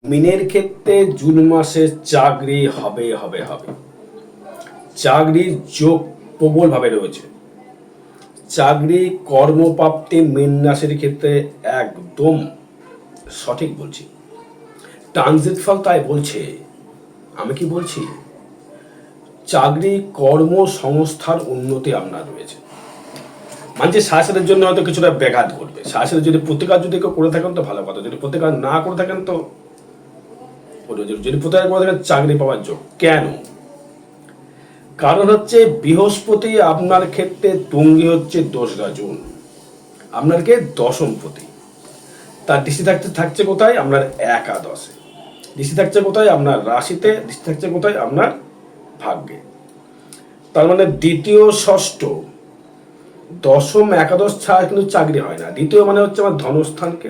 মিনের ক্ষেত্রে জুন মাসে চাকরি হবে হবে হবে। চাকরির যোগ প্রবলভাবে রয়েছে। চাকরি কর্মপ্রাপ্তি মীন রাশির ক্ষেত্রে একদম সঠিক বলছি। ট্রানজিট ফল তাই বলছে। আমি কি বলছি? চাকরি কর্মসংস্থার উন্নতি আপনার রয়েছে। মানে শাসনের জন্য হয়তো কিছুটা ব্যাঘাত ঘটবে। শাসনের যদি প্রতিকার যদি কেউ করে থাকেন তো ভালো কথা, যদি প্রতিকার না করে থাকেন তো যদি প্রতিকার করে থাকেন চাকরি পাওয়ার যোগ। কেন? কারণ হচ্ছে বৃহস্পতি আপনার ক্ষেত্রে তুঙ্গি হচ্ছে দোসরা জুন, আপনার কে দশমপতি। তার দৃষ্টি থাকছে কোথায়? আপনার একাদশে। দৃষ্টি থাকছে কোথায়? আপনার রাশিতে। দৃষ্টি থাকছে কোথায়? আপনার ভাগ্যে। তার মানে দ্বিতীয় ষষ্ঠ দশম একাদশ ছাড়া কিন্তু চাকরি হয় না। দ্বিতীয় মানে হচ্ছে আমার ধনস্থানকে,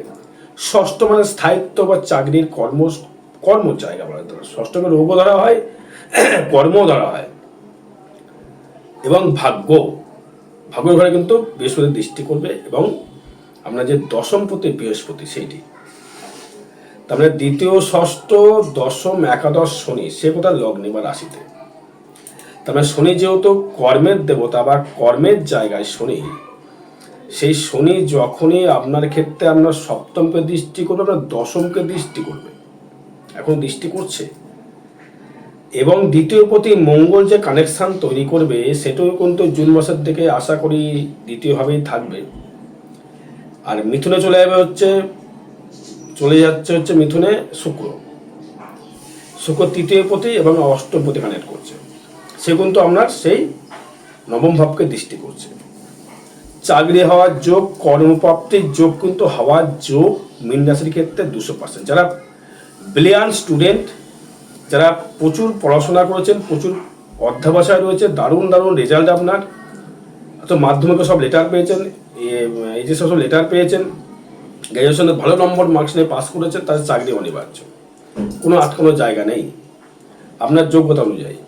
ষষ্ঠ মানে স্থায়িত্ব বা চাকরির কর্ম জায়গা বলা যেতে পারে। ষষ্ঠকে রোগও ধরা হয়, কর্মও ধরা হয়। এবং ভাগ্য ঘরে কিন্তু বৃহস্পতি দৃষ্টি করবে, এবং আমরা যে দশমপতি বৃহস্পতি সেইটি। তার মানে দ্বিতীয় ষষ্ঠ দশম একাদশ শনি, সে কোথায়? লগ্নে বা রাশিতে। তার মানে শনি যেহেতু কর্মের দেবতা বা কর্মের জায়গায় শনি, সেই শনি যখনই আপনার ক্ষেত্রে আপনার সপ্তমকে দৃষ্টি করবে, আপনার দশমকে দৃষ্টি করবে, এখন দৃষ্টি করছে। এবং দ্বিতীয় প্রতি মঙ্গল যে কানেকশান তৈরি করবে সেটাও কিন্তু জুন মাসের দিকে আশা করি দ্বিতীয়ভাবেই থাকবে। আর মিথুনে চলে যাচ্ছে হচ্ছে মিথুনে শুক্র তৃতীয় প্রতি এবং অষ্টম প্রতি কানেক্ট করছে। সে কিন্তু আপনার সেই নবম ভাবকে দৃষ্টি করছে। চাকরি হওয়ার যোগ, কর্মপ্রাপ্তির যোগ কিন্তু হওয়ার যোগ মীন রাশির ক্ষেত্রে 200%। যারা ব্রিলিয়ান্ট স্টুডেন্ট, যারা প্রচুর পড়াশোনা করেছেন, প্রচুর অধ্যাবসায় রয়েছে, দারুণ রেজাল্ট আপনার, তো মাধ্যমিকে সব লেটার পেয়েছেন, এইচএস সব লেটার পেয়েছেন, গ্র্যাজুয়েশনে ভালো নম্বর মার্কস নিয়ে পাস করেছেন, তাদের চাকরি অনিবার্য, কোনো জায়গা নেই আপনার যোগ্যতা অনুযায়ী।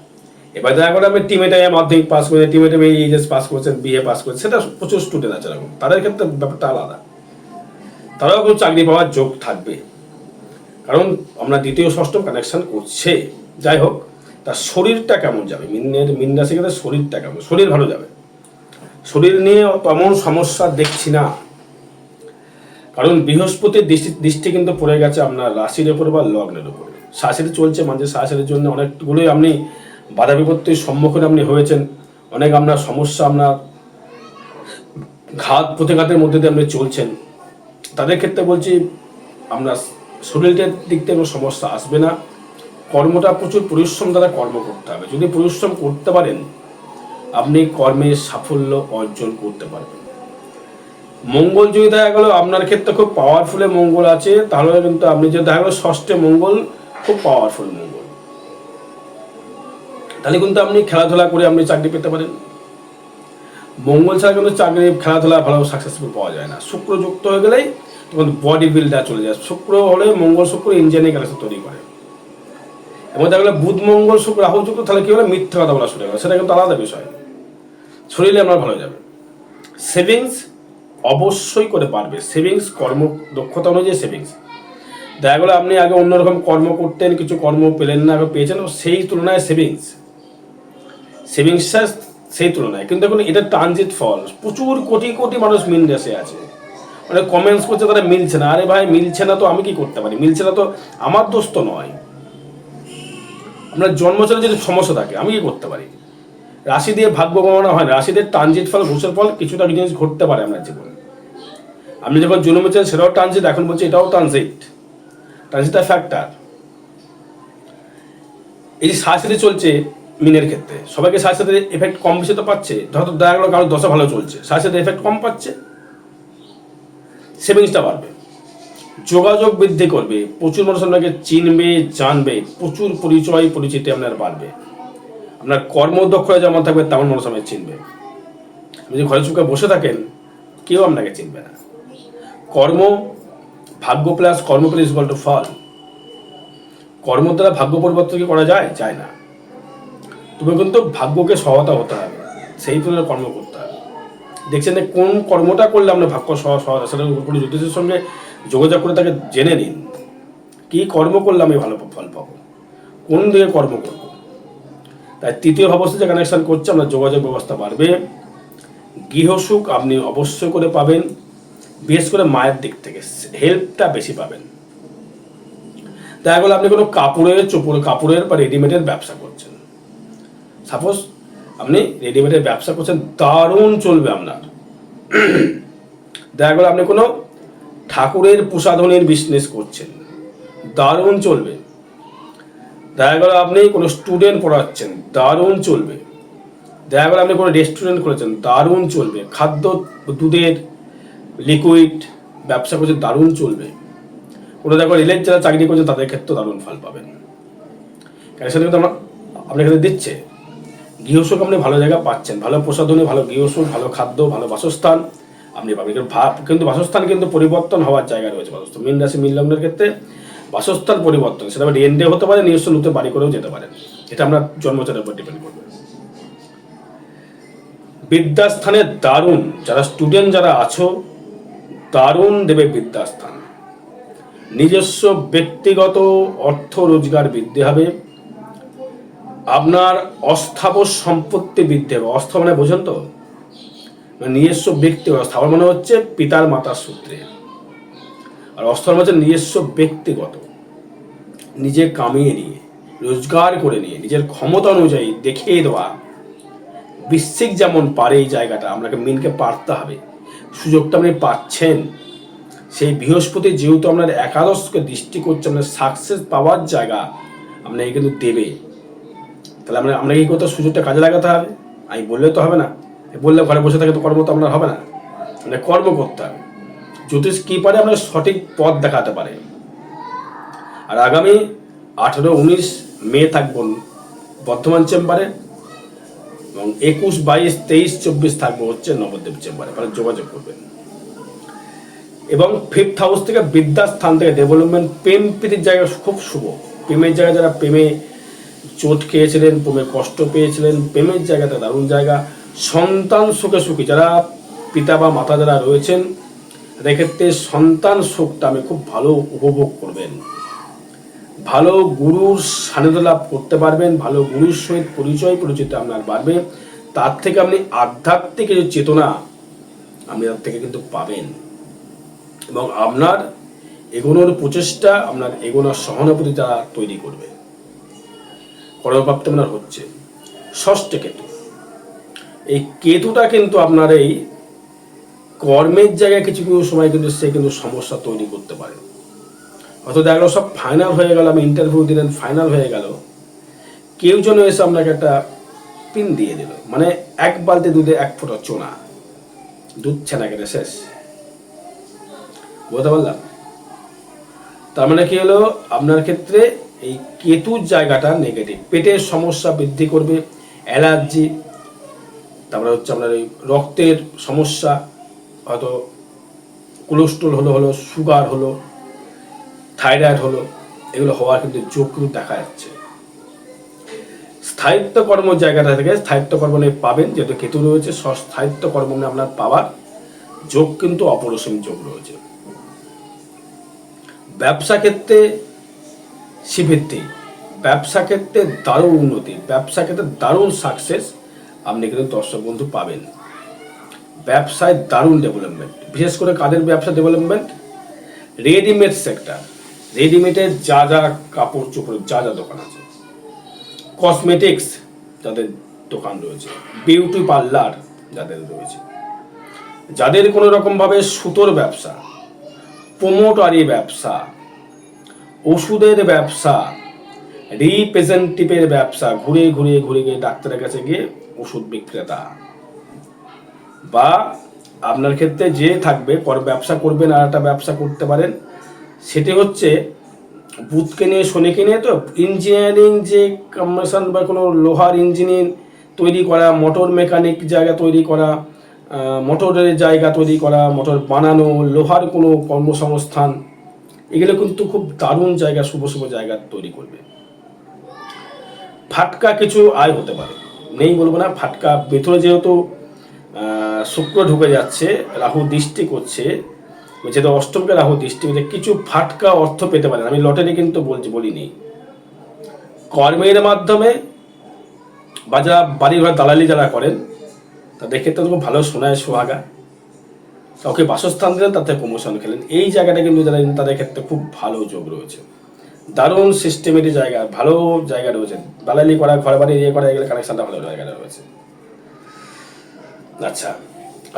এবার দেখা করে আপনি টিমেটে মাধ্যমিক পাস করেছেন, টিমেটে এইচএস পাস করেছেন, বিএ পাস করেছেন, সেটা প্রচুর স্টুডেন্ট আছে এরকম, তাদের ক্ষেত্রে ব্যাপারটা আলাদা, তারাও কিন্তু চাকরি পাওয়ার যোগ থাকবে। কারণ আমরা দ্বিতীয় ষষ্ঠ কানেকশন করছে। যাই হোক, তার শরীরটা কেমন যাবে, মীন রাশি ক্ষেত্রে শরীরটা কেমন? শরীর ভালো যাবে। শরীর নিয়ে তেমন সমস্যা দেখছি না, কারণ বৃহস্পতির দৃষ্টি কিন্তু পড়ে গেছে আপনার রাশির উপরে বা লগ্নের উপরে। শাশুড়ি চলছে, মানে শাশুড়ির জন্য অনেকগুলোই আপনি বাধা বিপত্তির সম্মুখীন আপনি হয়েছেন, অনেক আপনার সমস্যা, আপনার ঘাত প্রতিঘাতের মধ্যে দিয়ে আপনি চলছেন। তাদের ক্ষেত্রে বলছি আপনার শরীরের দিক থেকে কোনো সমস্যা আসবে না। কর্মটা প্রচুর পরিশ্রম দ্বারা কর্ম করতে হবে। যদি পরিশ্রম করতে পারেন আপনি কর্মের সাফল্য অর্জন করতে পারবেন। মঙ্গল যদি দেখা গেল আপনার ক্ষেত্রে খুব পাওয়ারফুল মঙ্গল আছে, তাহলে কিন্তু আপনি যদি দেখা গেল ষষ্ঠে মঙ্গল খুব পাওয়ারফুল মঙ্গল, তাহলে কিন্তু আপনি খেলাধুলা করে আপনি চাকরি পেতে পারেন। মঙ্গল ছাড়া কিন্তু চাকরি খেলাধুলা ভালো সাকসেসফুল পাওয়া যায় না। শুক্র যুক্ত হয়ে গেলেই তখন বডি বিল্ডার চলে যায়। শুক্র হলে মঙ্গল শুক্র ইঞ্জিনিয়ারিং কানেকশন তৈরি করে। এবং দেখা গেলে বুধ মঙ্গল শুক্র রাহু যুক্ত, তাহলে কি হলে মিথ্যা কথা বলা শুরু করে, সেটা কিন্তু আলাদা বিষয়। শরীরে আপনার ভালো যাবে। সেভিংস অবশ্যই করে পারবে। সেভিংস কর্ম দক্ষতা অনুযায়ী সেভিংস। দেখা গেলো আপনি আগে অন্যরকম কর্ম করতেন, কিছু কর্ম পেলেন না, পেয়েছেন, সেই তুলনায় সেভিংসটা সেই তুলনায় কিন্তু এখন এটা ট্রানজিট ফল। প্রচুর কোটি মানুষ মীন রাশি আছে, মানে কমেন্টস করছে তারা মিলছে না। আরে ভাই, মিলছে না তো আমি কি করতে পারি? মিলছে না তো আমার দোষ তো নয়। আপনার জন্মচলে যদি সমস্যা থাকে আমি কি করতে পারি? রাশি দিয়ে ভাগ্য গণনা হয় না, রাশিদের ট্রানজিট ফল ঘুষের ফল কিছুটা জিনিস ঘটতে পারে আপনার জীবনে। আপনি যখন জন্মেছেন সেটাও ট্রানজিট, এখন বলছি এটাও ট্রানজিটটা ফ্যাক্টর। এই যে সাথে চলছে মিনের ক্ষেত্রে, সবাইকে সাথে এফেক্ট কম বেশি তো পাচ্ছে। হয়তো দেখা গেলো কারো দশা ভালো চলছে, সাথে এফেক্ট কম পাচ্ছে। সেভিংসটা বাড়বে, যোগাযোগ বৃদ্ধি করবে, প্রচুর মানুষ আপনাকে চিনবে, জানবে, প্রচুর পরিচিতি আপনার বাড়বে। আপনার কর্মদক্ষতা যেমন থাকবে তেমন মানুষ আপনাকে চিনবে। আপনি যদি ঘরে চুপকে বসে থাকেন কেউ আপনাকে চিনবে না। ভাগ্য প্লাস কর্ম প্লাস ইকুয়াল টু ফল। কর্ম দ্বারা ভাগ্য পরিবর্তন কি করা যায়? যায় না। তুমি কিন্তু ভাগ্যকে সহায়তা হতে হবে, সেই তুলনায় কর্ম করতে হবে। দেখছেন যে কোন কর্মটা করলে আপনার ভাগ্য সহায়তা, সেটা কোনো জ্যোতিষের সঙ্গে যোগাযোগ করে তাকে জেনে নিন কি কর্ম করলে আমি ভালো ফল পাবো, কোন দিকে কর্ম করব। তাই তৃতীয় ভাবস্থা যে কানেকশন করছে, আপনার যোগাযোগ ব্যবস্থা বাড়বে, গৃহসুখ আপনি অবশ্যই করে পাবেন, বিশেষ করে মায়ের দিক থেকে হেল্পটা বেশি পাবেন। দেখা গেলো আপনি কোনো কাপড়ের বা রেডিমেডের ব্যবসা করছেন, সাপোজ আপনি রেডিমেডের ব্যবসা করছেন, দারুণ চলবে আপনার। দেখা গেলো আপনি কোনো ঠাকুরের প্রসাধনের বিজনেস করছেন, দারুণ চলবে। দেখা গেলো আপনি কোনো স্টুডেন্ট পড়াচ্ছেন, দারুণ চলবে। দেখা গেলো আপনি কোনো রেস্টুরেন্ট করেছেন, দারুণ চলবে। খাদ্য, দুধের লিকুইড ব্যবসা করছেন, দারুণ চলবে। কোনো দেখো রেলের যারা চাকরি করছেন তাদের ক্ষেত্রেও দারুণ ফল পাবেন। কারণ কিন্তু আপনার ক্ষেত্রে দিচ্ছে গৃহসুখ, আপনি ভালো জায়গা পাচ্ছেন, ভালো প্রসাধনী, ভালো গৃহসুখ, ভালো খাদ্য, ভালো বাসস্থান আপনি পাবেন। কিন্তু বাসস্থান কিন্তু পরিবর্তন হওয়ার জায়গা রয়েছে। বাসস্থান মীন রাশি মীন লগ্নের ক্ষেত্রে বাসস্থান পরিবর্তন, সেটা রেন্টে হতে পারে, নিজস্ব নতুন বাড়ি করেও যেতে পারেন, এটা আপনার জন্মচারের উপর ডিপেন্ড করবে। বিদ্যাস্থানে দারুণ, যারা স্টুডেন্ট যারা আছো, দারুণ দেবে বিদ্যাস্থান। নিজস্ব ব্যক্তিগত অর্থ রোজগার বৃদ্ধি হবে, আপনার অস্থাবর সম্পত্তি বৃদ্ধি হবে। অস্থ মানে বোঝেন তো, নিজস্ব ব্যক্তিগত, স্থাবর মানে হচ্ছে পিতার মাতার সূত্রে, আর অস্থাবর হচ্ছে নিজস্ব ব্যক্তিগত, নিজে কামিয়ে নিয়ে, রোজগার করে নিয়ে, নিজের ক্ষমতা অনুযায়ী দেখিয়ে দেওয়া। বৃশ্চিক যেমন পারে এই জায়গাটা, আপনাকে মিনকে পারতে হবে, সুযোগটা আপনি পাচ্ছেন। সেই বৃহস্পতি যেহেতু আপনার একাদশকে দৃষ্টি করছে, আপনার সাকসেস পাওয়ার জায়গা আপনাকে কিন্তু দেবে। তাহলে আমরা কি করতে, সুযোগটা কাজে লাগাতে হবে। আমি বললে তো হবে না, বললে ঘরে বসে থাকে তো কর্ম তো আপনার হবে না, মানে কর্ম করতে হবে। জ্যোতিষ কি পারে, আপনার সঠিক পথ দেখাতে পারে। আর আগামী 18-19 মে থাকব বর্ধমান চেম্বারে, এবং 21, 22, 23, 24 থাকবো হচ্ছে নবদ্বীপ চেম্বারে, মানে যোগাযোগ করবেন। এবং 5th হাউস থেকে বিদ্যাস্থান থেকে ডেভেলপমেন্ট, প্রেম প্রীতির জায়গা খুব শুভ। প্রেমের জায়গায় যারা প্রেমে চোট খেয়েছিলেন, প্রেমে কষ্ট পেয়েছিলেন, প্রেমের জায়গাতে দারুণ জায়গা। সন্তান সুখে সুখী, যারা পিতা বা মাতা যারা রয়েছেন তাদের ক্ষেত্রে সন্তান সুখটা আমি খুব ভালো উপভোগ করবেন। ভালো গুরুর সান্নিধ্য লাভ করতে পারবেন, ভালো গুরুর সহিত পরিচিত আপনার বাড়বে। তার থেকে আপনি আধ্যাত্মিক যে চেতনা আপনি তার থেকে কিন্তু পাবেন, এবং আপনার এগোনোর প্রচেষ্টা, আপনার এগোনোর সহানুভূতিটা তৈরি করবে। কর্মপ্রাপ্তি আপনার হচ্ছে। ষষ্ঠে কেতু, এই কেতুটা কিন্তু আপনার এই কর্মের জায়গায় কিছু কিছু সময় কিন্তু সে কিন্তু সমস্যা তৈরি করতে পারে। হয়তো দেখা গেল সব ফাইনাল হয়ে গেল, আমি ইন্টারভিউ দিলেন, ফাইনাল হয়ে গেল, কেউ যেন এসে আপনাকে একটা পিন দিয়ে দিল, মানে 1 বালতি দুধে 1 ফোঁটা চোনা, দুধ ছেনা কেটে শেষ। বুঝতে পারলাম? তার মানে কি হলো, আপনার ক্ষেত্রে এই কেতুর জায়গাটা নেগেটিভ, পেটের সমস্যা বৃদ্ধি করবে, অ্যালার্জি, তারপরে হচ্ছে আপনার এই রক্তের সমস্যা, হয়তো কোলেস্ট্রল হলো, সুগার হলো, থাইরয়েড হলো, এগুলো হওয়ার কিন্তু যোগ কিন্তু দেখা যাচ্ছে। স্থায়িত্ব কর্ম জায়গাটা থেকে স্থায়িত্ব কর্ম নিয়ে পাবেন, যেহেতু কেতু রয়েছে, স্থায়িত্ব কর্ম নিয়ে আপনার পাওয়ার যোগ কিন্তু অপরিসীম যোগ রয়েছে। ব্যবসা ক্ষেত্রে শ্রীবৃদ্ধি, ব্যবসা ক্ষেত্রে দারুণ উন্নতি, ব্যবসা ক্ষেত্রে দারুণ সাকসেস আপনি কিন্তু দর্শক বন্ধু পাবেন। ব্যবসায় দারুণ ডেভেলপমেন্ট, বিশেষ করে কাদের ব্যবসা ডেভেলপমেন্ট, রেডিমেড সেক্টর, রেডিমেডের যা যা কাপড় চোপড়ের যা যা দোকান আছে, কসমেটিক্স যাদের দোকান রয়েছে, বিউটি পার্লার যাদের রয়েছে, যাদের কোনো রকমভাবে সুতোর ব্যবসা, প্রোমোটারি ব্যবসা, ওষুধের ব্যবসা, রিপ্রেজেন্টেটিভের ব্যবসা, ঘুরে গিয়ে ডাক্তারের কাছে গিয়ে ওষুধ বিক্রেতা, বা আপনার ক্ষেত্রে যে থাকবে ব্যবসা করবেন, আর একটা ব্যবসা করতে পারেন, সেটি হচ্ছে বুধকে নিয়ে শনিকে নিয়ে, তো ইঞ্জিনিয়ারিং যে কম্বিনেশন বা কোনো লোহার ইঞ্জিনিয়ার তৈরি করা, মোটর মেকানিক জায়গা তৈরি করা, মোটরের জায়গা তৈরি করা, মোটর বানানো, লোহার কোনো কর্মসংস্থান, এগুলো কিন্তু খুব দারুণ জায়গা, শুভ জায়গা তৈরি করবে। ফাটকা কিছু আয় হতে পারে, নেই বলবো না, ফাটকা ভেতরে যেহেতু শুক্র ঢুকে যাচ্ছে, রাহু দৃষ্টি করছে, যেহেতু অষ্টমকে রাহু দৃষ্টি হচ্ছে, কিছু ফাটকা অর্থ পেতে পারেন। আমি লটারি কিন্তু বলিনি। কর্মের মাধ্যমে বা যারা বাড়ি ঘর দালালি যারা করেন তাদের ক্ষেত্রে খুব ভালো সোনায় সোহাগা, কাউকে বাসস্থান দিলেন তাতে প্রমোশন খেলেন, এই জায়গাটা কিন্তু যারা তাদের ক্ষেত্রে খুব ভালো যোগ রয়েছে। দারুণ সিস্টেমেটিক জায়গা, ভালো জায়গা রয়েছে। দালালি করা, ঘর বাড়ি ইয়ে করা, এগুলো কানেকশনটা ভালো জায়গা রয়েছে। আচ্ছা,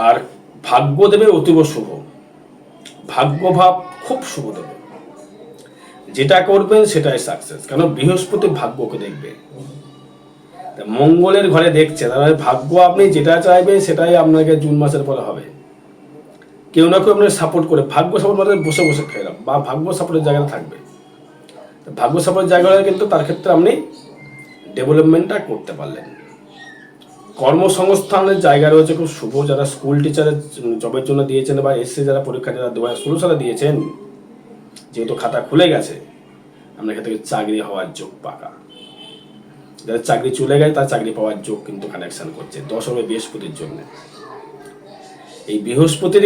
আর ভাগ্য দেবে অতীব শুভ, ভাগ্যভাব খুব শুভ দেবে। যেটা করবেন সেটাই সাকসেস, কারণ বৃহস্পতি ভাগ্যকে দেখবে, মঙ্গলের ঘরে দেখছে, তাহলে ভাগ্য আপনি যেটা চাইবেন সেটাই আপনাকে জুন মাসের পরে হবে। কেউ না কেউ আপনাকে সাপোর্ট করে, ভাগ্য সাপোর্ট মানে বসে বসে খেয়ে বা ভাগ্য সাপোর্টের জায়গাটা থাকবে। ভাগ্য সাপোর্টের জায়গাটা কিন্তু তার ক্ষেত্রে আপনি ডেভেলপমেন্টটা করতে পারলেন। কর্মসংস্থানের জায়গা রয়েছে খুব শুভ। যারা স্কুল টিচারের জবের জন্য দিয়েছেন বা এসএসসি যারা পরীক্ষা যারা 2016 সালে দিয়েছেন, যেহেতু খাতা খুলে গেছে, আপনার ক্ষেত্রে চাকরি হওয়ার যোগ পাকা। যারা চাকরি চলে গেছে তার চাকরি পাওয়ার যোগ কিন্তু কানেকশন করছে 10 বৃহস্পতির জন্য। এই বৃহস্পতির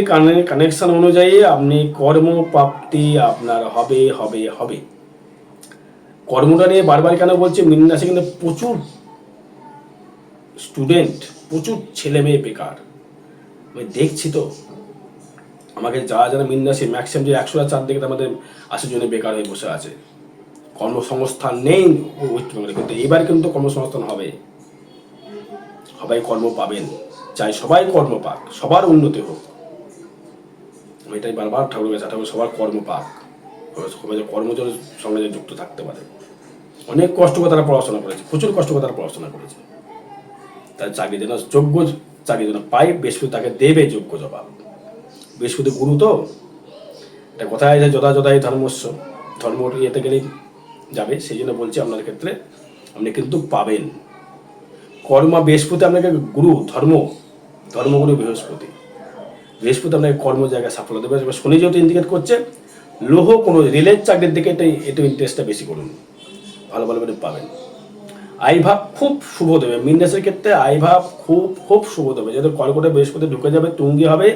কানেকশন অনুযায়ী আপনি কর্মপ্রাপ্তি আপনার হবে হবে হবে। কর্মটা নিয়ে বারবার কেন বলছি, মীন রাশি কিন্তু প্রচুর স্টুডেন্ট, প্রচুর ছেলে মেয়ে বেকার। আমি দেখছি তো, আমাকে যারা মীন রাশি ম্যাক্সিমাম যে 100টা চারদিকে আমাদের 80 জনে বেকার হয়ে বসে আছে, কর্মসংস্থান নেই ওয়েস্ট বেঙ্গলে। কিন্তু এবার কিন্তু কর্মসংস্থান হবে, সবাই কর্ম পাবেন। চাই সবাই কর্ম পাক, সবার উন্নতি হোক। আমি এটাই বারবার ঠাকুর কাছে ঠাকুর সবার কর্ম পাক, সবাই কর্মজনের সঙ্গে যুক্ত থাকতে পারে। অনেক কষ্ট করে তারা পড়াশোনা করেছে, প্রচুর কষ্ট করে তারা পড়াশোনা করেছে, তার চাকরি যেন যোগ্য চাকরি যেন পাই, বৃহস্পতি তাকে দেবে যোগ্য জবাব। বৃহস্পতি গুরু তো, এটা কোথায় আছে, যথা যথাই ধর্মস্ব, ধর্ম ইয়েতে গেলেই যাবে। সেই জন্য বলছি আপনার ক্ষেত্রে আপনি কিন্তু পাবেন। কর্মা বৃহস্পতি আপনাকে গুরু, ধর্মগুরু বৃহস্পতি। বৃহস্পতি আপনাকে কর্ম জায়গায় সাফল্য দেবে। শনি যেহেতু ইন্ডিকেট করছে, লৌহ কোনো রেলের চাকরির দিকে একটু ইন্টারেস্টটা বেশি করুন, ভালো ভালো করে পাবেন। আইভাব খুব শুভ দেবে, মীন রাশির ক্ষেত্রে আইভাব খুব খুব শুভ দেবে। যেহেতু কর্কটে বৃহস্পতি ঢুকে যাবে, তুঙ্গি হবে,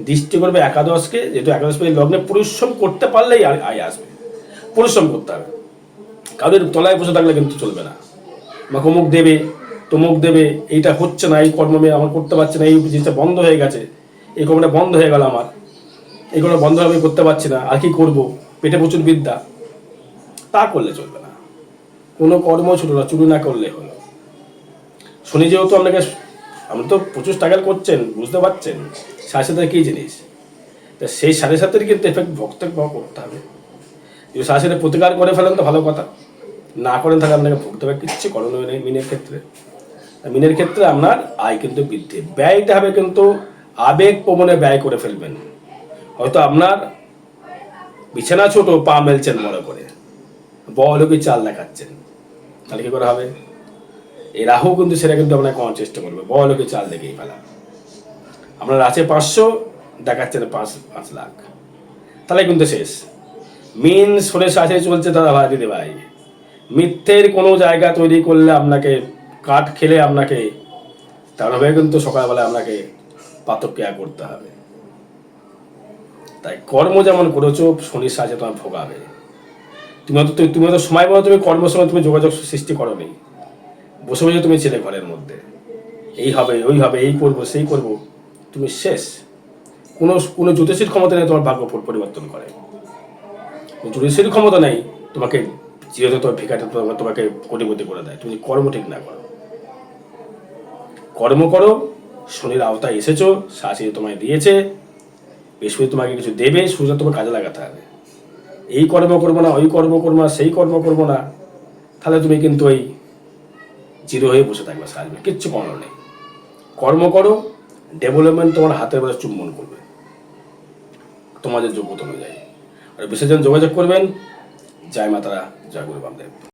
দৃষ্টি করবে একাদশকে, যেহেতু একাদশপতি লগ্নে পরিশ্রম করতে পারলেই আয় আসবে। পরিশ্রম করতে হবে, কারোর তলায় বসে থাকলে কিন্তু চলবে না। আমাকে অমুক দেবে, তমুক দেবে, এইটা হচ্ছে না, এই কর্ম আমি আমার করতে পারছি না, এই জিনিসটা বন্ধ হয়ে গেছে, এই কর্মটা বন্ধ হয়ে গেল আমার, এই কর্ম বন্ধ আমি করতে পারছি না, আর কি করবো, পেটে প্রচুর বিদ্যা, তা করলে চলবে না। কোনো কর্ম ছোটো না, চুরি না করলে হলো। শনি যেহেতু আপনাকে, আপনি তো প্রচুর স্ট্রাগল করছেন, বুঝতে পারছেন সাথে সাথে কী জিনিস, তা সেই সাথে সাথে কিন্তু এফেক্ট ভক্তের করতে হবে। যদি সাথে সাথে প্রতিকার করে ফেলেন তো ভালো কথা, না করেন তাহলে আপনাকে ভুগতে হবে, কিচ্ছু করণীয় নেই মিনের ক্ষেত্রে। মিনের ক্ষেত্রে আপনার আয় কিন্তু বৃদ্ধি, ব্যয়টা হবে কিন্তু আবেগ প্রবণে ব্যয় করে ফেলবেন। হয়তো আপনার বিছানা ছোট, পা মেলছেন বড় করে, বড়লোকের চাল দেখাচ্ছেন, তাহলে কি করে হবে? এই রাহু কিন্তু সেটা কিন্তু আপনাকে কমার চেষ্টা করবে, বড়লোকের চাল দেখেই ফেলা। আপনার আছে 500, দেখাচ্ছেন 5 লাখ, তাহলে কিন্তু শেষ। মিন শোনে সাথে চলছে দাদা ভাই, দিদি ভাই, মিথ্যের কোনো জায়গা তৈরি করলে আপনাকে কাঠ খেলে আপনাকে তারভাবে কিন্তু সকালবেলা আপনাকে পাতক্রিয়া করতে হবে। তাই কর্ম যেমন করেছো, শনির সাহায্যে তোমার ভোগাবে। তুমি হয়তো সময় মতো তুমি কর্মের সময় তুমি যোগাযোগ সৃষ্টি করো নি, বসে বসে তুমি ছেলে ঘরের মধ্যে এই হবে ওই হবে, এই করবো সেই করবো, তুমি শেষ। কোনো জ্যোতিষীর ক্ষমতা নেই তোমার ভাগ্য পরিবর্তন করে, জ্যোতিষীর ক্ষমতা নেই তোমাকে যেহেতু তোমার ভিকাটা তোমাকে কোটিপতি করে দেয়, তুমি কর্ম ঠিক না করো। কর্ম করো, শনির আওতায় এসেছো, শাসি তোমায় দিয়েছে, বৃহস্পতি তোমাকে কিছু দেবে, সূর্য তোমার কাজে লাগাতে হবে। এই কর্ম করবো না, ওই কর্ম করবো না, সেই কর্ম করবো না, তাহলে তুমি কিন্তু ওই জিরো হয়ে বসে থাকবে, সাজবে, কিচ্ছু করার নেই। কর্ম করো, ডেভেলপমেন্ট তোমার হাতের বেলা চুম্বন করবে তোমাদের যোগ্যতা অনুযায়ী। আর বিশেষজন যোগাযোগ করবেন। জয় মাতারা, জয় গুরু বামদেব।